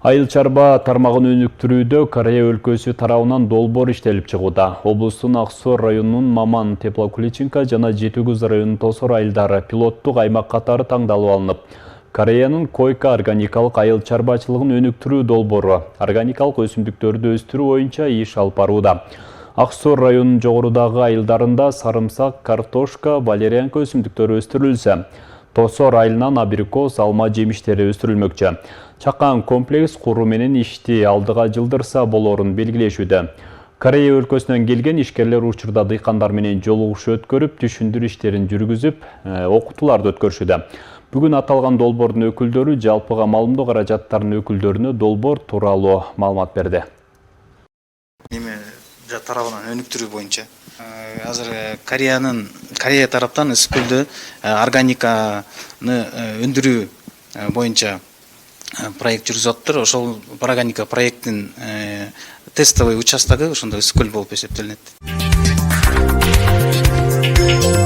Айыл чарба тармагын өнүктүрүүдө Корея өлкөсү тарабынан долбоор иштелип чыгууда. Облустун Аксуар районунун Маман, Теплокличинка жана Жетигүз районунун Тосор айылдары пилоттук аймак катары таңдалып алынып, Кореянын койка органикалык айыл чарбачылыгын өнүктүрүү долбоору органикалык өсүмдүктөрдү өстүрүү боюнча иш алып барууда. Аксуар районунун жогорудагы айылдарында сарымсак, картошка, валерьянка өсүмдүктөрү өстүрүлсө, Тосор айылынан абрикос, алма жемиштери өстүрүлмөкчү. Чакан комплекс куруу менен ишти алдыга жылдырса болорун белгилешүүдө. Корея өлкөсүнөн келген ишкерлер учурда дыйкандар менен жолугушуу өткөрүп, түшүндүрүү иштерин жүргүзүп, окутууларды өткөрүшүүдө. Бүгүн аталган долбоордун өкүлдөрү жалпыга маалымдоо каражаттарынын өкүлдөрүнө долбоор тууралуу маалымат берди. Тарабынан өнүктүрүү боюнча азыр Корея тараптан ысыкөлдө органиканы өндүрүү боюнча проект жүргүзүп атыптыр. Ошол органика проекттин тестовый участогу ошондо Ысыкөл болуп эсептелинет.